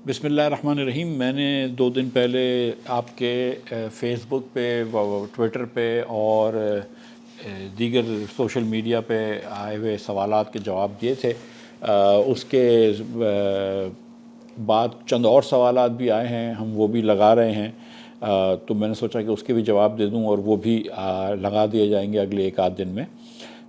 بسم اللہ الرحمن الرحیم. میں نے 2 دن پہلے آپ کے فیس بک پہ، ٹویٹر پہ اور دیگر سوشل میڈیا پہ آئے ہوئے سوالات کے جواب دیے تھے. اس کے بعد چند اور سوالات بھی آئے ہیں، ہم وہ بھی لگا رہے ہیں. تو میں نے سوچا کہ اس کے بھی جواب دے دوں اور وہ بھی لگا دیے جائیں گے اگلے 1 آدھ دن میں.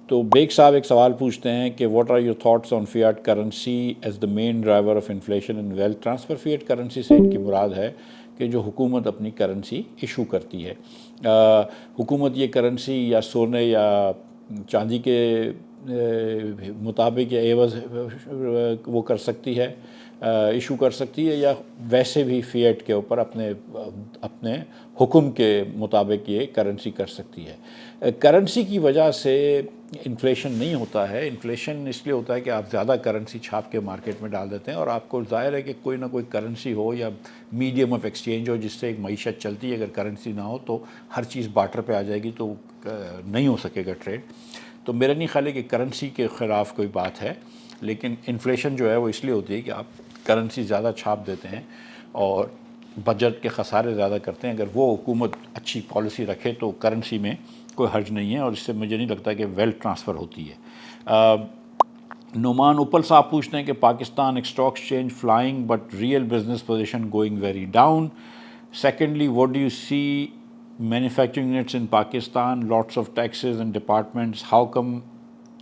تو بیگ صاحب ایک سوال پوچھتے ہیں کہ what are your thoughts on fiat currency as the main driver of inflation and wealth transfer. Fiat currency سے ان کی مراد ہے کہ جو حکومت اپنی کرنسی ایشو کرتی ہے. حکومت یہ کرنسی یا سونے یا چاندی کے مطابق یا عوض وہ کر سکتی ہے، ایشو کر سکتی ہے، یا ویسے بھی فیٹ کے اوپر اپنے حکم کے مطابق یہ کرنسی کر سکتی ہے. کرنسی کی وجہ سے انفلیشن نہیں ہوتا ہے. انفلیشن اس لیے ہوتا ہے کہ آپ زیادہ کرنسی چھاپ کے مارکیٹ میں ڈال دیتے ہیں، اور آپ کو ظاہر ہے کہ کوئی نہ کوئی کرنسی ہو یا میڈیم آف ایکسچینج ہو جس سے ایک معیشت چلتی ہے. اگر کرنسی نہ ہو تو ہر چیز بارٹر پہ آ جائے گی تو نہیں ہو سکے گا ٹریڈ. تو میرا نہیں خیال ہے کہ کرنسی کے خلاف کوئی بات ہے، لیکن انفلیشن جو ہے وہ اس لیے ہوتی ہے کہ آپ کرنسی زیادہ چھاپ دیتے ہیں اور بجٹ کے خسارے زیادہ کرتے ہیں. اگر وہ حکومت اچھی پالیسی رکھے تو کرنسی میں کوئی حرج نہیں ہے، اور اس سے مجھے نہیں لگتا کہ ویلتھ ٹرانسفر ہوتی ہے. نعمان اپل صاحب پوچھتے ہیں کہ Pakistan stock exchange flying but real business position going very down. Secondly what do you see manufacturing units in Pakistan, lots of taxes and departments,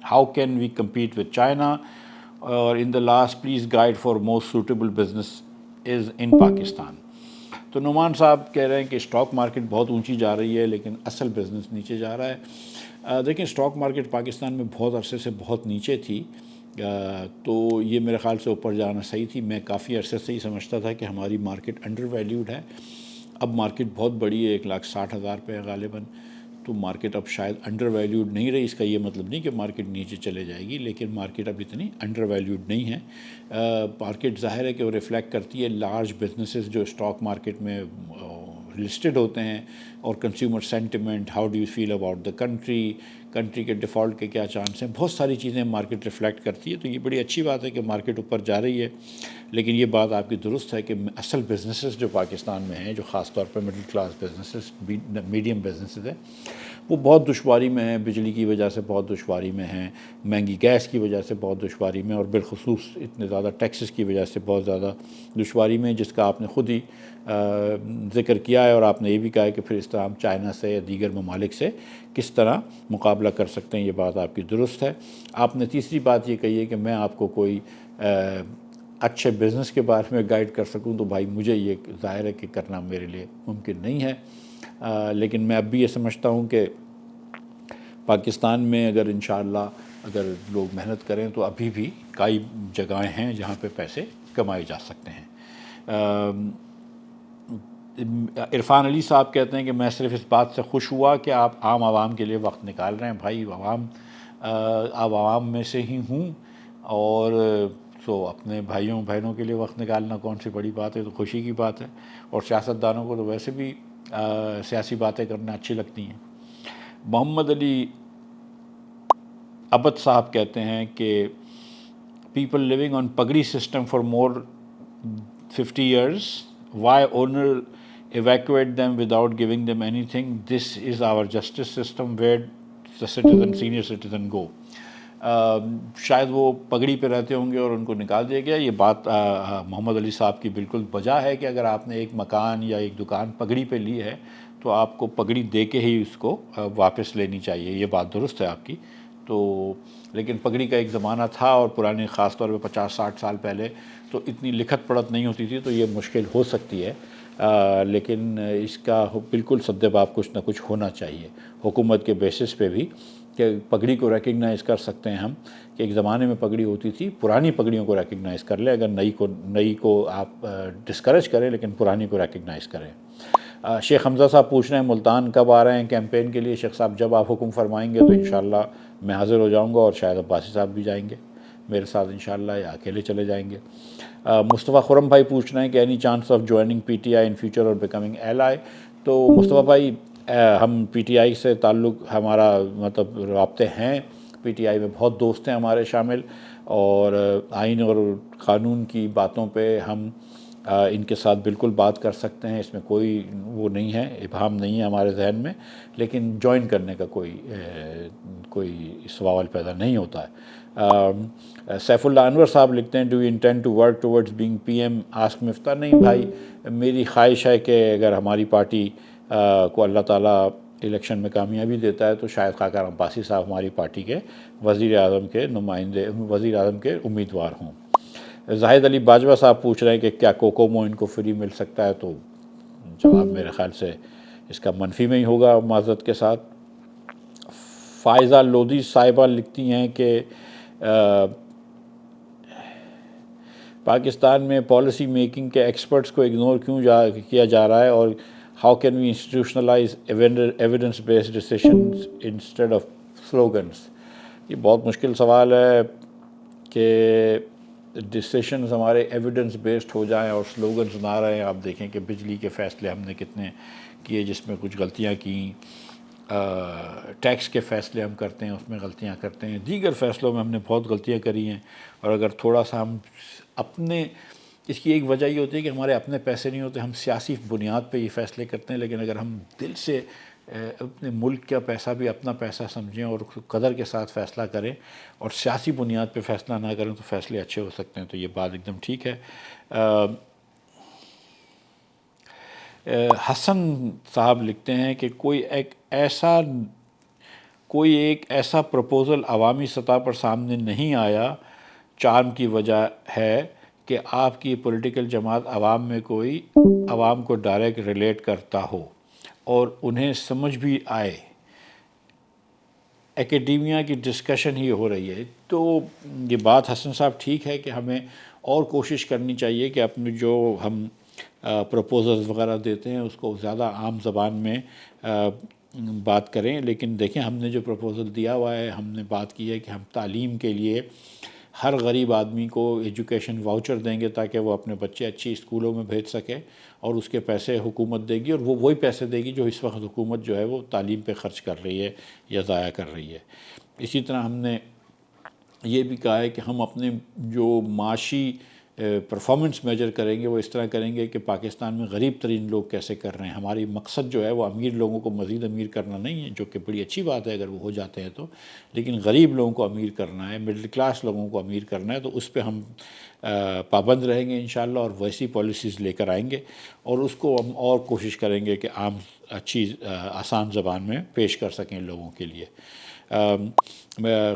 how can we compete with China, or in the last please guide for most suitable business is in Pakistan. تو نعمان صاحب کہہ رہے ہیں کہ stock market بہت اونچی جا رہی ہے لیکن اصل بزنس نیچے جا رہا ہے. دیکھیں اسٹاک مارکیٹ پاکستان میں بہت عرصے سے بہت نیچے تھی، تو یہ میرے خیال سے اوپر جانا صحیح تھی. میں کافی عرصے سے ہی سمجھتا تھا کہ ہماری مارکیٹ انڈر ویلیوڈ ہے. اب مارکیٹ بہت بڑی ہے، 1,60,000 پہ غالباً، تو مارکیٹ اب شاید انڈر ویلیوڈ نہیں رہی. اس کا یہ مطلب نہیں کہ مارکیٹ نیچے چلے جائے گی، لیکن مارکیٹ اب اتنی انڈر ویلیوڈ نہیں ہے. مارکیٹ ظاہر ہے کہ وہ ریفلیکٹ کرتی ہے لارج بزنسز جو اسٹاک مارکیٹ میں لسٹڈ ہوتے ہیں، اور consumer sentiment, how do you feel about the country کے ڈیفالٹ کے کیا چانس ہیں، بہت ساری چیزیں مارکیٹ ریفلیکٹ کرتی ہے. تو یہ بڑی اچھی بات ہے کہ مارکیٹ اوپر جا رہی ہے، لیکن یہ بات آپ کی درست ہے کہ اصل بزنسز جو پاکستان میں ہیں، جو خاص طور پر middle class businesses, medium businesses ہیں، وہ بہت دشواری میں ہیں. بجلی کی وجہ سے بہت دشواری میں ہیں، مہنگی گیس کی وجہ سے بہت دشواری میں، اور بالخصوص اتنے زیادہ ٹیکسز کی وجہ سے بہت زیادہ دشواری میں، جس کا آپ نے خود ہی ذکر کیا ہے. اور آپ نے یہ بھی کہا ہے کہ پھر اس طرح ہم چائنا سے یا دیگر ممالک سے کس طرح مقابلہ کر سکتے ہیں. یہ بات آپ کی درست ہے. آپ نے تیسری بات یہ کہی ہے کہ میں آپ کو کوئی اچھے بزنس کے بارے میں گائیڈ کر سکوں، تو بھائی مجھے یہ ظاہر ہے کہ کرنا میرے لیے ممکن نہیں ہے. لیکن میں اب بھی یہ سمجھتا ہوں کہ پاکستان میں اگر انشاءاللہ اگر لوگ محنت کریں تو ابھی بھی کئی جگہیں ہیں جہاں پہ پیسے کمائے جا سکتے ہیں. عرفان علی صاحب کہتے ہیں کہ میں صرف اس بات سے خوش ہوا کہ آپ عام عوام کے لیے وقت نکال رہے ہیں. بھائی عوام میں سے ہی ہوں، اور تو اپنے بھائیوں بہنوں کے لیے وقت نکالنا کون سی بڑی بات ہے، تو خوشی کی بات ہے. اور سیاستدانوں کو تو ویسے بھی سیاسی باتیں کرنا اچھی لگتی ہیں. محمد علی عبد صاحب کہتے ہیں کہ پیپل لیونگ آن پگڑی system for more 50 years, why owner evacuate them without giving them anything? This is our justice system, where the senior citizen go. شاید وہ پگڑی پہ رہتے ہوں گے اور ان کو نکال دیا گیا. یہ بات محمد علی صاحب کی بالکل بجا ہے کہ اگر آپ نے ایک مکان یا ایک دکان پگڑی پہ لی ہے تو آپ کو پگڑی دے کے ہی اس کو واپس لینی چاہیے. یہ بات درست ہے آپ کی. تو لیکن پگڑی کا ایک زمانہ تھا، اور پرانے خاص طور پہ 50-60 سال پہلے تو اتنی لکھت پڑھت نہیں ہوتی تھی، تو یہ مشکل ہو سکتی ہے. لیکن اس کا بالکل سدباب کچھ نہ کچھ ہونا چاہیے حکومت کے بیسس پہ بھی، کہ پگڑی کو ریکگنائز کر سکتے ہیں ہم کہ ایک زمانے میں پگڑی ہوتی تھی. پرانی پگڑیوں کو ریکگنائز کر لیں، اگر نئی کو آپ ڈسکریج کریں لیکن پرانی کو ریکگنائز کریں. شیخ حمزہ صاحب پوچھ رہے ہیں ملتان کب آ رہے ہیں کیمپین کے لیے. شیخ صاحب جب آپ حکم فرمائیں گے تو انشاءاللہ میں حاضر ہو جاؤں گا، اور شاید عباسی صاحب بھی جائیں گے میرے ساتھ انشاءاللہ، یا اکیلے چلے جائیں گے. مصطفیٰ خرم بھائی پوچھ رہے ہیں کہ any chance of joining P T I in future اور بیکمنگ ایل آئی. تو مصطفیٰ بھائی ہم پی ٹی آئی سے تعلق ہمارا مطلب رابطے ہیں. پی ٹی آئی میں بہت دوست ہیں ہمارے شامل. اور آئین اور قانون کی باتوں پہ ہم ان کے ساتھ بالکل بات کر سکتے ہیں، اس میں کوئی وہ نہیں ہے، ابہام نہیں ہے ہمارے ذہن میں، لیکن جوائن کرنے کا کوئی سوال پیدا نہیں ہوتا ہے۔ سیف اللہ انور صاحب لکھتے ہیں do you intend to work towards being P M ask Miftah? نہیں بھائی، میری خواہش ہے کہ اگر ہماری پارٹی کو اللہ تعالیٰ الیکشن میں کامیابی دیتا ہے تو شاید خاکار عباسی صاحب ہماری پارٹی کے وزیر اعظم کے نمائندے، وزیر اعظم کے امیدوار ہوں۔ زاہد علی باجوہ صاحب پوچھ رہے ہیں کہ کیا کوکومو ان کو فری مل سکتا ہے، تو جواب میرے خیال سے اس کا منفی میں ہی ہوگا معذرت کے ساتھ۔ فائزہ لودھی صاحبہ لکھتی ہیں کہ پاکستان میں پالیسی میکنگ کے ایکسپرٹس کو اگنور کیوں کیا جا رہا ہے، اور how can we institutionalize evidence based decisions instead of slogans? یہ بہت مشکل سوال ہے کہ ڈیسیشنز ہمارے ایویڈنس بیسڈ ہو جائیں اور سلوگنز نہ رہیں۔ آپ دیکھیں کہ بجلی کے فیصلے ہم نے کتنے کیے جس میں کچھ غلطیاں کیں، ٹیکس کے فیصلے ہم کرتے ہیں اس میں غلطیاں کرتے ہیں، دیگر فیصلوں میں ہم نے بہت غلطیاں کری ہیں، اور اگر تھوڑا سا ہم اپنے، اس کی ایک وجہ یہ ہوتی ہے کہ ہمارے اپنے پیسے نہیں ہوتے، ہم سیاسی بنیاد پہ یہ فیصلے کرتے ہیں، لیکن اگر ہم دل سے اپنے ملک کا پیسہ بھی اپنا پیسہ سمجھیں اور قدر کے ساتھ فیصلہ کریں اور سیاسی بنیاد پہ فیصلہ نہ کریں تو فیصلے اچھے ہو سکتے ہیں، تو یہ بات ایک دم ٹھیک ہے۔ حسن صاحب لکھتے ہیں کہ کوئی ایک ایسا پروپوزل عوامی سطح پر سامنے نہیں آیا، چارم کی وجہ ہے کہ آپ کی پولیٹیکل جماعت عوام کو ڈائریکٹ ریلیٹ کرتا ہو اور انہیں سمجھ بھی آئے، اکیڈیمیا کی ڈسکشن ہی ہو رہی ہے۔ تو یہ بات حسن صاحب ٹھیک ہے کہ ہمیں اور کوشش کرنی چاہیے کہ اپنے جو ہم پروپوزلز وغیرہ دیتے ہیں اس کو زیادہ عام زبان میں بات کریں، لیکن دیکھیں ہم نے جو پروپوزل دیا ہوا ہے، ہم نے بات کی ہے کہ ہم تعلیم کے لیے ہر غریب آدمی کو ایجوکیشن واؤچر دیں گے تاکہ وہ اپنے بچے اچھی اسکولوں میں بھیج سکے، اور اس کے پیسے حکومت دے گی، اور وہ وہی پیسے دے گی جو اس وقت حکومت جو ہے وہ تعلیم پہ خرچ کر رہی ہے یا ضائع کر رہی ہے۔ اسی طرح ہم نے یہ بھی کہا ہے کہ ہم اپنے جو معاشی پرفارمنس میجر کریں گے وہ اس طرح کریں گے کہ پاکستان میں غریب ترین لوگ کیسے کر رہے ہیں۔ ہماری مقصد جو ہے وہ امیر لوگوں کو مزید امیر کرنا نہیں ہے، جو کہ بڑی اچھی بات ہے اگر وہ ہو جاتے ہیں تو، لیکن غریب لوگوں کو امیر کرنا ہے، مڈل کلاس لوگوں کو امیر کرنا ہے، تو اس پہ ہم پابند رہیں گے انشاءاللہ، اور ویسی پالیسیز لے کر آئیں گے، اور اس کو ہم اور کوشش کریں گے کہ عام اچھی آسان زبان میں پیش کر سکیں لوگوں کے لیے۔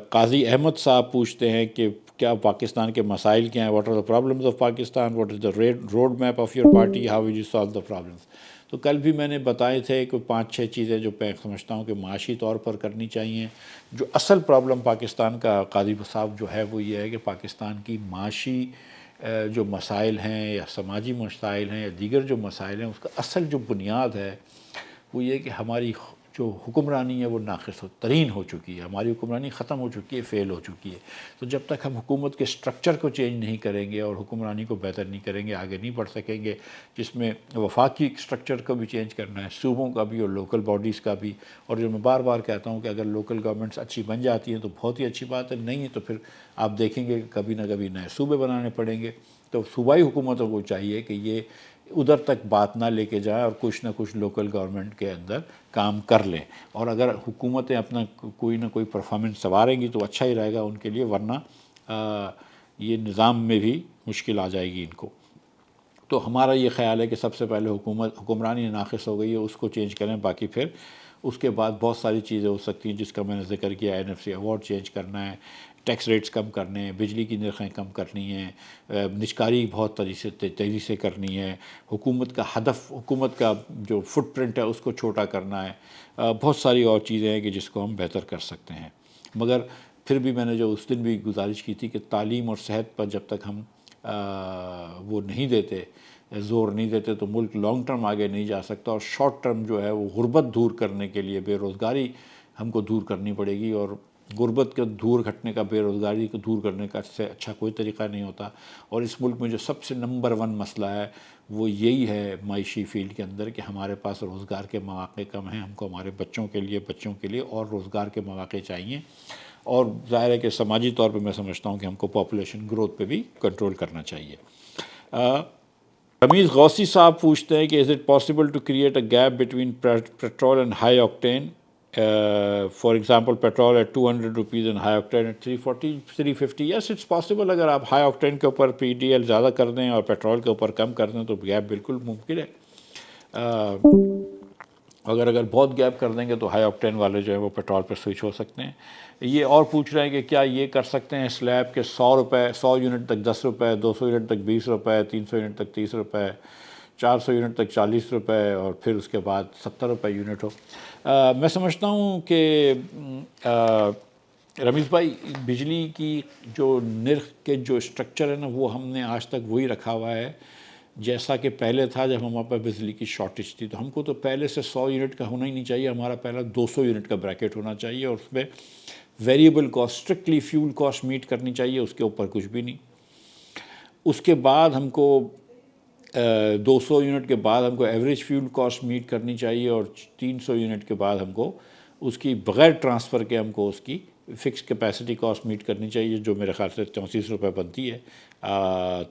قاضی احمد صاحب پوچھتے ہیں کہ کیا پاکستان کے مسائل کیا ہیں، what are the problems of Pakistan, what is the road map of your party, how will you solve the problems? تو کل بھی میں نے بتائے تھے کہ 5-6 چیزیں جو میں سمجھتا ہوں کہ معاشی طور پر کرنی چاہیے۔ جو اصل پرابلم پاکستان کا قاضی صاحب جو ہے وہ یہ ہے کہ پاکستان کی معاشی جو مسائل ہیں یا سماجی مسائل ہیں یا دیگر جو مسائل ہیں، اس کا اصل جو بنیاد ہے وہ یہ کہ ہماری جو حکمرانی ہے وہ ناقص ترین ہو چکی ہے، ہماری حکمرانی ختم ہو چکی ہے، فیل ہو چکی ہے۔ تو جب تک ہم حکومت کے سٹرکچر کو چینج نہیں کریں گے اور حکمرانی کو بہتر نہیں کریں گے، آگے نہیں بڑھ سکیں گے، جس میں وفاقی سٹرکچر کو بھی چینج کرنا ہے، صوبوں کا بھی اور لوکل باڈیز کا بھی۔ اور جو میں بار بار کہتا ہوں کہ اگر لوکل گورنمنٹس اچھی بن جاتی ہیں تو بہت ہی اچھی بات ہے، نہیں ہے تو پھر آپ دیکھیں گے کہ کبھی نہ کبھی نئے صوبے بنانے پڑیں گے۔ تو صوبائی حکومتوں کو چاہیے کہ یہ ادھر تک بات نہ لے کے جائیں اور کچھ نہ کچھ لوکل گورنمنٹ کے اندر کام کر لیں، اور اگر حکومتیں اپنا کوئی نہ کوئی پرفارمنس سنواریں گی تو اچھا ہی رہے گا ان کے لیے، ورنہ یہ نظام میں بھی مشکل آ جائے گی ان کو۔ تو ہمارا یہ خیال ہے کہ سب سے پہلے حکمرانی ناقص ہو گئی ہے، اس کو چینج کریں، باقی پھر اس کے بعد بہت ساری چیزیں ہو سکتی ہیں جس کا میں نے ذکر کیا، NFC ایوارڈ چینج کرنا ہے، ٹیکس ریٹس کم کرنے ہیں، بجلی کی نرخیں کم کرنی ہیں، نجکاری بہت تیزی سے کرنی ہے، حکومت کا ہدف، حکومت کا جو فٹ پرنٹ ہے اس کو چھوٹا کرنا ہے، بہت ساری اور چیزیں ہیں کہ جس کو ہم بہتر کر سکتے ہیں۔ مگر پھر بھی میں نے جو اس دن بھی گزارش کی تھی کہ تعلیم اور صحت پر جب تک ہم وہ نہیں دیتے، زور نہیں دیتے، تو ملک لانگ ٹرم آگے نہیں جا سکتا، اور شارٹ ٹرم جو ہے وہ غربت دور کرنے کے لیے بے روزگاری ہم کو دور کرنی پڑے گی، اور غربت کا دور ہٹنے کا، بے روزگاری کو دور کرنے کا سے اچھا کوئی طریقہ نہیں ہوتا۔ اور اس ملک میں جو سب سے نمبر 1 مسئلہ ہے وہ یہی ہے معاشی فیلڈ کے اندر کہ ہمارے پاس روزگار کے مواقع کم ہیں، ہم کو ہمارے بچوں کے لیے اور روزگار کے مواقع چاہیے، اور ظاہر ہے کہ سماجی طور پہ میں سمجھتا ہوں کہ ہم کو پاپولیشن گروتھ پہ بھی کنٹرول کرنا چاہیے۔ رمیز غوثی صاحب پوچھتے ہیں کہ is it possible to create a gap between petrol and high octane, for example petrol at 200 rupees and high octane at 340 350؟ Yes it's possible, اگر آپ ہائی آکٹین کے اوپر پی ڈی ایل زیادہ کر دیں اور پیٹرول کے اوپر کم کر دیں تو گیپ بالکل ممکن ہے۔ اگر بہت گیپ کر دیں گے تو ہائی آکٹین والے جو ہیں وہ پیٹرول پہ سوئچ ہو سکتے ہیں۔ یہ اور پوچھ رہے ہیں کہ کیا یہ کر سکتے ہیں سلیب کے 100 روپے، 100 یونٹ تک 10 روپے، 200 یونٹ تک 20 روپے، 300 یونٹ تک 30 روپے، 400 یونٹ تک 40 روپے اور پھر اس کے بعد 70 روپے یونٹ ہو؟ میں سمجھتا ہوں کہ رمیز بھائی، بجلی کی جو نرخ کے جو اسٹرکچر ہے نا وہ ہم نے آج تک وہی رکھا ہوا ہے جیسا کہ پہلے تھا جب ہمارے پاس بجلی کی شارٹیج تھی۔ تو ہم کو تو پہلے سے 100 یونٹ کا ہونا ہی نہیں چاہیے، ہمارا پہلا 200 یونٹ کا بریکٹ ہونا چاہیے اور اس میں variable cost strictly fuel cost meet کرنی چاہیے، اس کے اوپر کچھ بھی نہیں۔ اس کے بعد ہم کو 200 یونٹ کے بعد ہم کو ایوریج فیول کاسٹ میٹ کرنی چاہیے اور 300 یونٹ کے بعد ہم کو اس کی بغیر ٹرانسفر کے ہم کو اس کی فکس کیپیسٹی کاسٹ میٹ کرنی چاہیے، جو میرے خیال سے 34 روپے بنتی ہے۔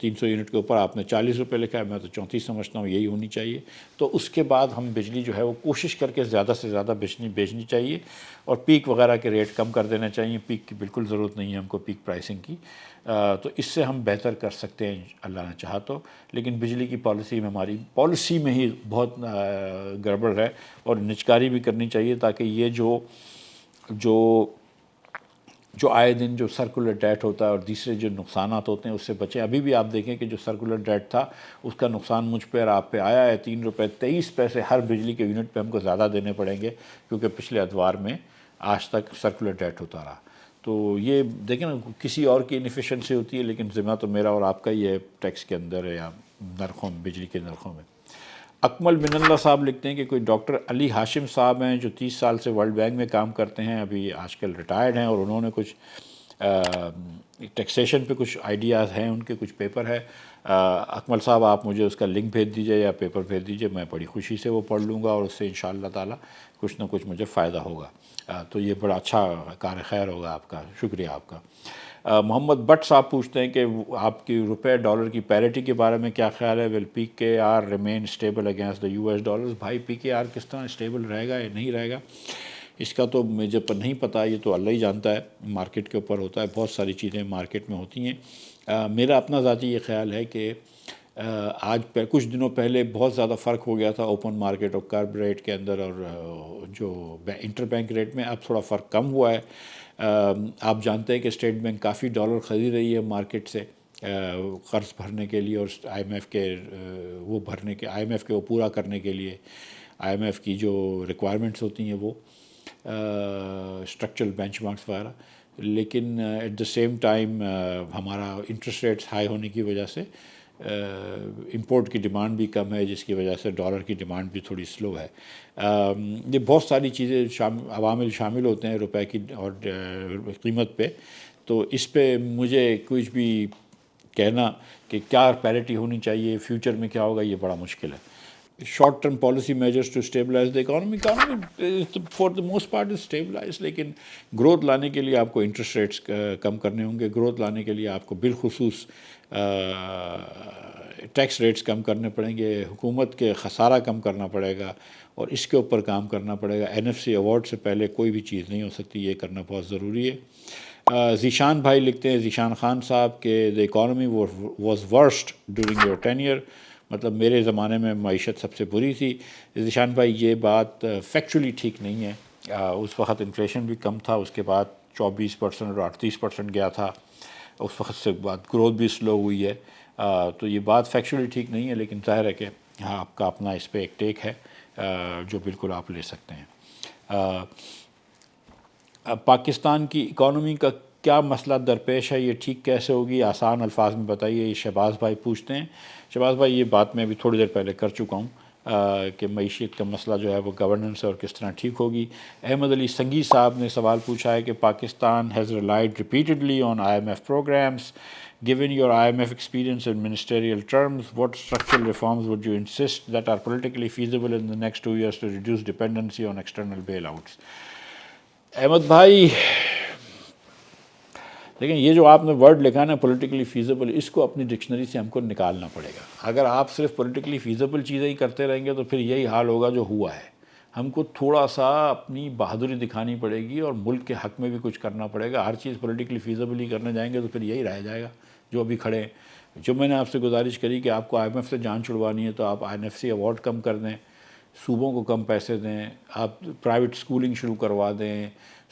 300 یونٹ کے اوپر آپ نے 40 روپے لکھا ہے، میں تو 34 سمجھتا ہوں یہی ہونی چاہیے۔ تو اس کے بعد ہم بجلی جو ہے وہ کوشش کر کے زیادہ سے زیادہ بیچنی چاہیے اور پیک وغیرہ کے ریٹ کم کر دینا چاہیے۔ پیک کی بالکل ضرورت نہیں ہے ہم کو، پیک پرائسنگ کی۔ تو اس سے ہم بہتر کر سکتے ہیں اللہ نے چاہا تو، لیکن بجلی کی پالیسی میں ہماری پالیسی میں ہی بہت گڑبڑ ہے اور نجکاری بھی کرنی چاہیے تاکہ یہ جو آئے دن جو سرکولر ڈیٹ ہوتا ہے اور دوسرے جو نقصانات ہوتے ہیں اس سے بچیں۔ ابھی بھی آپ دیکھیں کہ جو سرکولر ڈیٹ تھا اس کا نقصان مجھ پہ اور آپ پہ آیا ہے، 3 روپے 23 پیسے ہر بجلی کے یونٹ پہ ہم کو زیادہ دینے پڑیں گے کیونکہ پچھلے ادوار میں آج تک سرکولر ڈیٹ ہوتا رہا۔ تو یہ دیکھیں نا، کسی اور کی انیفیشنسی ہوتی ہے لیکن ذمہ تو میرا اور آپ کا ہی ہے ٹیکس کے اندر ہے یا نرخوں میں، بجلی کے نرخوں میں۔ اکمل من اللہ صاحب لکھتے ہیں کہ کوئی ڈاکٹر علی ہاشم صاحب ہیں جو 30 سال سے ورلڈ بینک میں کام کرتے ہیں، ابھی آج کل ریٹائرڈ ہیں اور انہوں نے کچھ ٹیکسیشن پہ کچھ آئیڈیاز ہیں، ان کے کچھ پیپر ہے۔ اکمل صاحب آپ مجھے اس کا لنک بھیج دیجئے یا پیپر بھیج دیجئے، میں بڑی خوشی سے وہ پڑھ لوں گا اور اس سے انشاءاللہ تعالی کچھ نہ کچھ مجھے فائدہ ہوگا۔ تو یہ بڑا اچھا کار خیر ہوگا آپ کا، شکریہ آپ کا۔ محمد بٹ صاحب پوچھتے ہیں کہ آپ کی روپے ڈالر کی پیرٹی کے بارے میں کیا خیال ہے؟ Will P K R remain stable against the US dollars? بھائی پی کے آر کس طرح اسٹیبل رہے گا یا نہیں رہے گا اس کا تو مجھے پر نہیں پتہ، یہ تو اللہ ہی جانتا ہے، مارکیٹ کے اوپر ہوتا ہے، بہت ساری چیزیں مارکیٹ میں ہوتی ہیں۔ میرا اپنا ذاتی یہ خیال ہے کہ آج کچھ دنوں پہلے بہت زیادہ فرق ہو گیا تھا اوپن مارکیٹ اور کرب ریٹ کے اندر اور جو انٹر بینک ریٹ میں، اب تھوڑا فرق کم ہوا ہے۔ آپ جانتے ہیں کہ اسٹیٹ بینک کافی ڈالر خرید رہی ہے مارکیٹ سے قرض بھرنے کے لیے اور IMF کے IMF کے وہ پورا کرنے کے لیے، IMF کی جو ریکوائرمنٹس ہوتی ہیں وہ اسٹرکچرل بینچ مارکس وغیرہ، لیکن ایٹ دا سیم ٹائم ہمارا انٹرسٹ ریٹس ہائی ہونے کی وجہ سے امپورٹ کی ڈیمانڈ بھی کم ہے، جس کی وجہ سے ڈالر کی ڈیمانڈ بھی تھوڑی سلو ہے۔ یہ بہت ساری چیزیں عوامل شامل ہوتے ہیں روپے کی اور قیمت پہ، تو اس پہ مجھے کچھ بھی کہنا کہ کیا پیرٹی ہونی چاہیے، فیوچر میں کیا ہوگا، یہ بڑا مشکل ہے۔ Short term policy measures to stabilize the economy for the most part is stabilize, لیکن گروتھ لانے کے لیے آپ کو انٹرسٹ ریٹس کم کرنے ہوں گے، گروتھ لانے کے لیے آپ کو بالخصوص ٹیکس ریٹس کم کرنے پڑیں گے، حکومت کے خسارہ کم کرنا پڑے گا اور اس کے اوپر کام کرنا پڑے گا۔ NFC ایوارڈ سے پہلے کوئی بھی چیز نہیں ہو سکتی، یہ کرنا بہت ضروری ہے۔ ذیشان بھائی لکھتے ہیں، ذیشان خان صاحب کہ the economy was worst during your tenure، مطلب میرے زمانے میں معیشت سب سے بری تھی۔ ذیشان بھائی یہ بات فیکچولی ٹھیک نہیں ہے، اس وقت انفلیشن بھی کم تھا، اس کے بعد 24% اور 38% گیا تھا، اس وقت سے بعد گروتھ بھی سلو ہوئی ہے، تو یہ بات فیکچولی ٹھیک نہیں ہے، لیکن ظاہر ہے کہ ہاں آپ کا اپنا اس پہ ایک ٹیک ہے جو بالکل آپ لے سکتے ہیں۔ پاکستان کی اکانومی کا کیا مسئلہ درپیش ہے، یہ ٹھیک کیسے ہوگی، آسان الفاظ میں بتائیے، یہ شہباز بھائی پوچھتے ہیں۔ شہباز بھائی یہ بات میں ابھی تھوڑی دیر پہلے کر چکا ہوں کہ معیشت کا مسئلہ جو ہے وہ گورننس اور کس طرح ٹھیک ہوگی۔ احمد علی سنگھی صاحب نے سوال پوچھا ہے کہ Pakistan has relied repeatedly on IMF programs, given your IMF experience in ministerial terms, what structural reforms would you insist that are politically feasible in the next 2 years to reduce dependency on external bailouts؟ Ahmed بھائی لیکن یہ جو آپ نے word لکھا نا politically feasible, اس کو اپنی ڈکشنری سے ہم کو نکالنا پڑے گا. اگر آپ صرف پولیٹیکلی فیزیبل چیزیں ہی کرتے رہیں گے تو پھر یہی حال ہوگا جو ہوا ہے. ہم کو تھوڑا سا اپنی بہادری دکھانی پڑے گی اور ملک کے حق میں بھی کچھ کرنا پڑے گا. ہر چیز پولیٹیکلی فیزیبل ہی کرنے جائیں گے تو پھر یہی رہ جائے گا جو ابھی کھڑے ہیں. جو میں نے آپ سے گزارش کری کہ آپ کو آئی ایم ایف سے جان چھڑوانی ہے تو آپ آئی این ایف سی ایوارڈ کم کر دیں، صوبوں کو کم پیسے دیں، آپ پرائیویٹ سکولنگ شروع کروا دیں،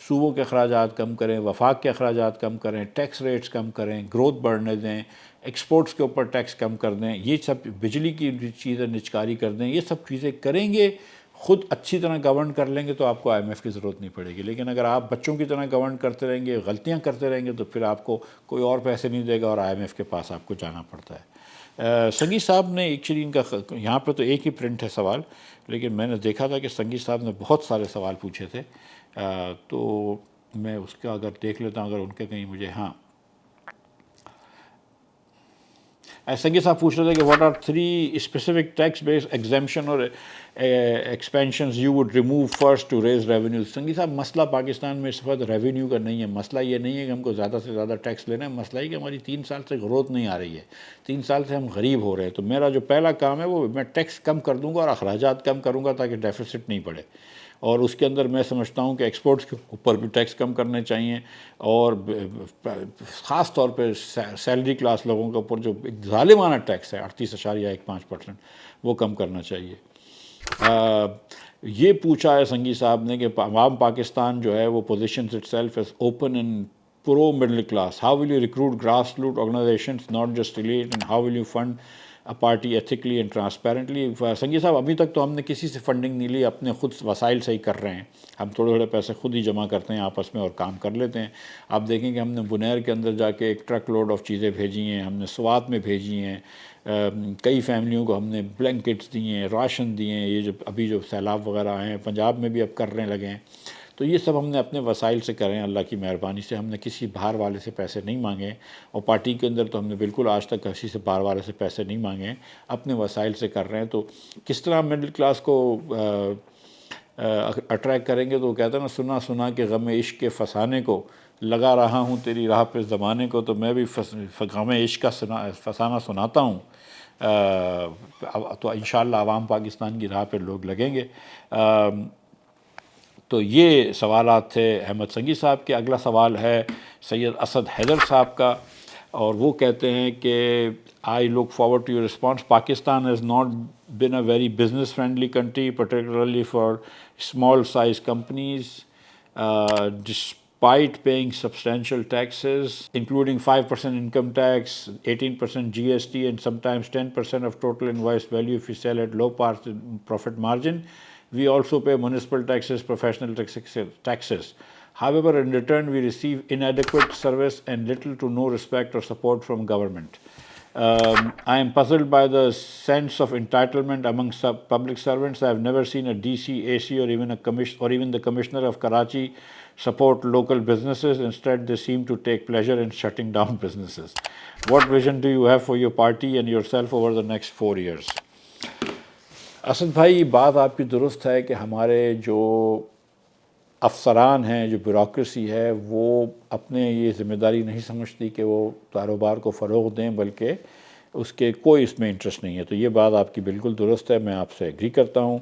صوبوں کے اخراجات کم کریں، وفاق کے اخراجات کم کریں، ٹیکس ریٹس کم کریں، گروتھ بڑھنے دیں، ایکسپورٹس کے اوپر ٹیکس کم کر دیں، یہ سب بجلی کی چیزیں نجکاری کر دیں. یہ سب چیزیں کریں گے، خود اچھی طرح گورن کر لیں گے تو آپ کو آئی ایم ایف کی ضرورت نہیں پڑے گی. لیکن اگر آپ بچوں کی طرح گورن کرتے رہیں گے، غلطیاں کرتے رہیں گے، تو پھر آپ کو کوئی اور پیسے نہیں دے گا اور آئی ایم ایف کے پاس آپ کو جانا پڑتا ہے. سنگی صاحب نے ایکچولی ان کا یہاں پہ تو ایک ہی پرنٹ ہے سوال، لیکن میں نے دیکھا تھا کہ سنگی صاحب نے بہت سارے سوال پوچھے تھے، تو میں اس کا اگر دیکھ لیتا ہوں، اگر ان کے کہیں مجھے ہاں سنگی صاحب پوچھ رہے تھے کہ what are 3 specific tax base exemption اور expansions you would remove first to raise revenue. Sangi صاحب مسئلہ پاکستان میں اس وقت ریونیو کا نہیں ہے. مسئلہ یہ نہیں ہے کہ ہم کو زیادہ سے زیادہ ٹیکس لینا ہے، مسئلہ یہ کہ ہماری 3 سال سے گروتھ نہیں آ رہی ہے، 3 سال سے ہم غریب ہو رہے ہیں. تو میرا جو پہلا کام ہے وہ میں ٹیکس کم کر دوں گا اور اخراجات کم کروں گا تاکہ ڈیفیسٹ نہیں پڑے. اور اس کے اندر میں سمجھتا ہوں کہ ایکسپورٹس کے اوپر بھی ٹیکس کم کرنے چاہیے، اور خاص طور پہ سیلری کلاس لوگوں کے اوپر جو ایک ظالمانہ ٹیکس ہے 38.15%، وہ کم کرنا چاہیے. یہ پوچھا ہے سنگی صاحب نے کہ عوام پاکستان جو ہے وہ positions itself as open and pro middle class, how will you recruit grass root organizations not just elite, and how will you fund party ethically and transparently. Sangi صاحب ابھی تک تو ہم نے کسی سے فنڈنگ نہیں لی، اپنے خود وسائل سے ہی کر رہے ہیں. ہم تھوڑے تھوڑے پیسے خود ہی جمع کرتے ہیں آپس میں اور کام کر لیتے ہیں. آپ دیکھیں کہ ہم نے بنیر کے اندر جا کے ایک ٹرک لوڈ آف چیزیں بھیجی ہیں، ہم نے سوات میں بھیجی ہیں، کئی فیملیوں کو ہم نے بلینکٹس دیے ہیں، راشن دیے ہیں. یہ جو ابھی جو سیلاب وغیرہ آئے ہیں پنجاب میں بھی اب کرنے لگے ہیں، تو یہ سب ہم نے اپنے وسائل سے کریں. اللہ کی مہربانی سے ہم نے کسی باہر والے سے پیسے نہیں مانگے، اور پارٹی کے اندر تو ہم نے بالکل آج تک کسی سے باہر والے سے پیسے نہیں مانگے، اپنے وسائل سے کر رہے ہیں. تو کس طرح مڈل کلاس کو اٹریکٹ کریں گے؟ تو وہ کہتے ہیں نا، سنا سنا کہ غم عشق کے فسانے کو لگا رہا ہوں تیری راہ پہ زمانے کو. تو میں بھی غم عشق کا فسانہ سناتا ہوں، تو انشاءاللہ عوام پاکستان کی راہ پہ لوگ لگیں گے. تو یہ سوالات تھے احمد سنگی صاحب کے. اگلا سوال ہے سید اسد حیدر صاحب کا، اور وہ کہتے ہیں کہ I look forward to your response. Pakistan has not been a very business friendly country, particularly for small size companies, despite paying substantial taxes including 5% income tax, 18% GST, and sometimes 10% of total invoice value if you sell at low profit margin. We also pay municipal taxes, professional taxes. However, in return we receive inadequate service and little to no respect or support from government. I am puzzled by the sense of entitlement among public servants. I have never seen a DC, AC, or even the Commissioner of Karachi support local businesses. Instead, they seem to take pleasure in shutting down businesses. What vision do you have for your party and yourself over the next 4 years? Asad بھائی، بات آپ کی درست ہے کہ ہمارے جو افسران ہیں، جو بیوروکریسی ہے، وہ اپنے یہ ذمہ داری نہیں سمجھتی کہ وہ کاروبار کو فروغ دیں، بلکہ اس کے کوئی اس میں انٹرسٹ نہیں ہے. تو یہ بات آپ کی بالکل درست ہے، میں آپ سے ایگری کرتا ہوں.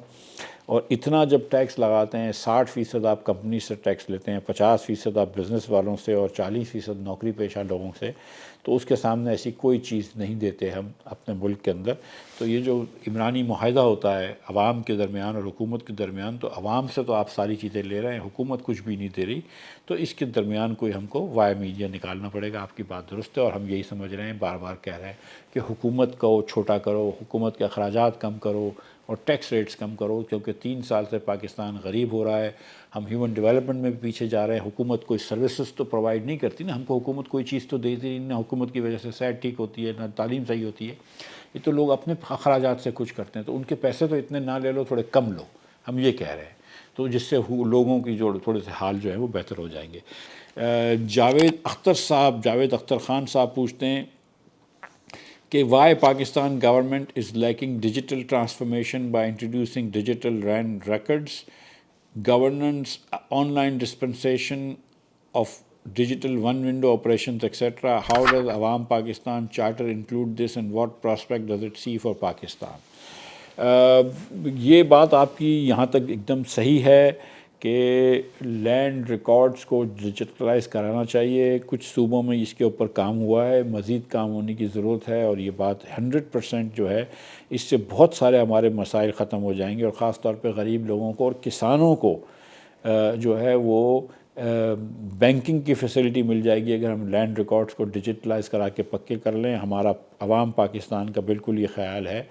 اور اتنا جب ٹیکس لگاتے ہیں، 60% آپ کمپنی سے ٹیکس لیتے ہیں، 50% آپ بزنس والوں سے، اور 40% نوکری پیشہ لوگوں سے، تو اس کے سامنے ایسی کوئی چیز نہیں دیتے ہم اپنے ملک کے اندر. تو یہ جو عمرانی معاہدہ ہوتا ہے عوام کے درمیان اور حکومت کے درمیان، تو عوام سے تو آپ ساری چیزیں لے رہے ہیں، حکومت کچھ بھی نہیں دے رہی. تو اس کے درمیان کوئی ہم کو وائے میڈیا نکالنا پڑے گا. آپ کی بات درست ہے، اور ہم یہی سمجھ رہے ہیں، بار بار کہہ رہے ہیں کہ حکومت کو چھوٹا کرو، حکومت کے اخراجات کم کرو، اور ٹیکس ریٹس کم کرو. کیونکہ 3 سال سے پاکستان غریب ہو رہا ہے، ہم ہیومن ڈیولپمنٹ میں بھی پیچھے جا رہے ہیں. حکومت کوئی سروسز تو پرووائڈ نہیں کرتی نا، ہم کو حکومت کوئی چیز تو دیتی نہیں، نہ حکومت کی وجہ سے صحت ٹھیک ہوتی ہے، نہ تعلیم صحیح ہوتی ہے. یہ تو لوگ اپنے اخراجات سے کچھ کرتے ہیں. تو ان کے پیسے تو اتنے نہ لے لو، تھوڑے کم لو، ہم یہ کہہ رہے ہیں. تو جس سے لوگوں کی جو تھوڑے سے حال جو ہے وہ بہتر ہو جائیں گے. جاوید اختر خان صاحب پوچھتے ہیں کہ why Pakistan government is lacking digital transformation by introducing digital land records, governance, online dispensation of digital one window operations, etc. How does Awam Pakistan Charter include this and what prospect does it see for Pakistan? یہ بات آپ کی یہاں تک ایک دم صحیح ہے کہ لینڈ ریکارڈز کو ڈیجیٹلائز کرانا چاہیے. کچھ صوبوں میں اس کے اوپر کام ہوا ہے, مزید کام ہونے کی ضرورت ہے, اور یہ بات 100% جو ہے اس سے بہت سارے ہمارے مسائل ختم ہو جائیں گے, اور خاص طور پہ غریب لوگوں کو اور کسانوں کو جو ہے وہ بینکنگ کی فیسلٹی مل جائے گی اگر ہم لینڈ ریکارڈز کو ڈیجیٹلائز کرا کے پکے کر لیں. ہمارا عوام پاکستان کا بالکل یہ خیال ہے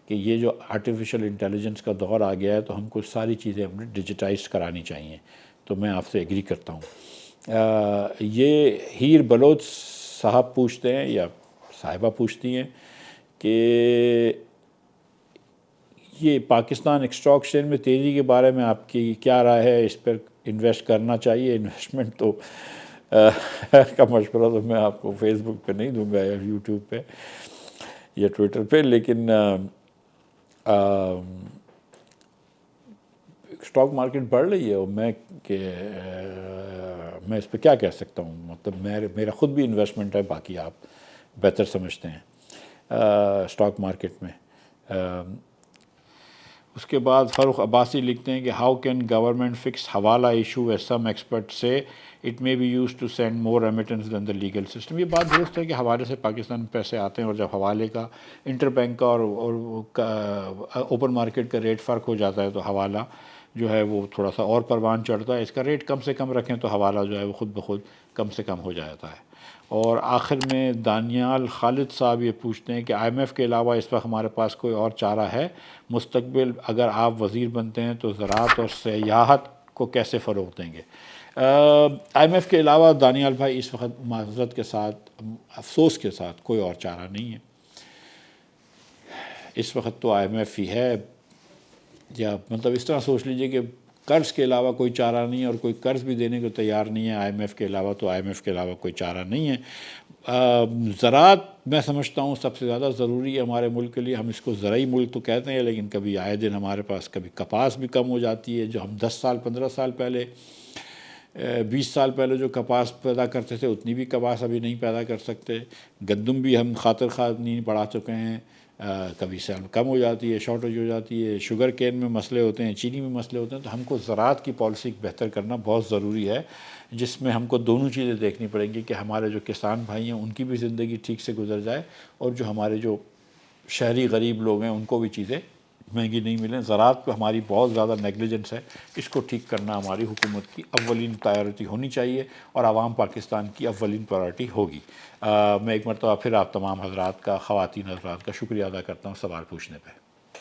کہ یہ جو آرٹیفیشل انٹیلیجنس کا دور آ گیا ہے تو ہم کو ساری چیزیں ہم نے ڈیجیٹائز کرانی چاہیے. تو میں آپ سے ایگری کرتا ہوں. یہ ہیر بلوچ صاحب پوچھتے ہیں یا صاحبہ پوچھتی ہیں کہ یہ پاکستان اسٹاک ایکسچینج میں تیزی کے بارے میں آپ کی کیا رائے ہے, اس پر انویسٹ کرنا چاہیے؟ انویسٹمنٹ تو کا مشورہ تو میں آپ کو فیس بک پہ نہیں دوں گا یا یوٹیوب پہ یا ٹویٹر پہ, لیکن اسٹاک مارکیٹ بڑھ رہی ہے اور میں اس پہ کیا کہہ سکتا ہوں. مطلب میرا خود بھی انویسٹمنٹ ہے, باقی آپ بہتر سمجھتے ہیں اسٹاک مارکیٹ میں. اس کے بعد فاروق عباسی لکھتے ہیں کہ how can government fix hawala issue as some expert سے it may be used to send more remittance than the legal system. یہ بات درست ہے کہ حوالے سے پاکستان میں پیسے آتے ہیں, اور جب حوالے کا انٹر بینک کا اور اوپن مارکیٹ کا ریٹ فرق ہو جاتا ہے تو حوالہ جو ہے وہ تھوڑا سا اور پروان چڑھتا ہے. اس کا ریٹ کم سے کم رکھیں تو حوالہ جو ہے وہ خود بخود کم سے کم ہو جاتا ہے. اور آخر میں دانیال خالد صاحب یہ پوچھتے ہیں کہ آئی ایم ایف کے علاوہ اس وقت ہمارے پاس کوئی اور چارہ ہے مستقبل اگر آپ وزیر بنتے ہیں تو زراعت اور سیاحت کو کیسے فروغ دیں گے؟ آئی ایم ایف کے علاوہ دانیال بھائی اس وقت معذرت کے ساتھ, افسوس کے ساتھ, کوئی اور چارہ نہیں ہے. اس وقت تو آئی ایم ایف ہی ہے, یا مطلب اس طرح سوچ لیجئے کہ قرض کے علاوہ کوئی چارہ نہیں ہے, اور کوئی قرض بھی دینے کو تیار نہیں ہے آئی ایم ایف کے علاوہ, تو آئی ایم ایف کے علاوہ کوئی چارہ نہیں ہے. زراعت میں سمجھتا ہوں سب سے زیادہ ضروری ہے ہمارے ملک کے لیے. ہم اس کو زرعی ملک تو کہتے ہیں, لیکن کبھی آئے دن ہمارے پاس کبھی کپاس بھی کم ہو جاتی ہے. جو ہم 10 سال 15 سال پہلے 20 سال پہلے جو کپاس پیدا کرتے تھے اتنی بھی کپاس ابھی نہیں پیدا کر سکتے. گندم بھی ہم خاطر خواہ نہیں بڑھا چکے ہیں, کبھی سے کم ہو جاتی ہے, شارٹیج ہو جاتی ہے. شوگر کین میں مسئلے ہوتے ہیں, چینی میں مسئلے ہوتے ہیں. تو ہم کو زراعت کی پالیسی بہتر کرنا بہت ضروری ہے, جس میں ہم کو دونوں چیزیں دیکھنی پڑیں گی کہ ہمارے جو کسان بھائی ہیں ان کی بھی زندگی ٹھیک سے گزر جائے, اور جو ہمارے جو شہری غریب لوگ ہیں ان کو بھی چیزیں مہنگی نہیں ملیں. زراعت پہ ہماری بہت زیادہ نیگلیجنس ہے, اس کو ٹھیک کرنا ہماری حکومت کی اولین پرائیورٹی ہونی چاہیے, اور عوام پاکستان کی اولین پرائیورٹی ہوگی. میں ایک مرتبہ پھر آپ تمام حضرات کا, خواتین حضرات کا شکریہ ادا کرتا ہوں سوال پوچھنے پہ.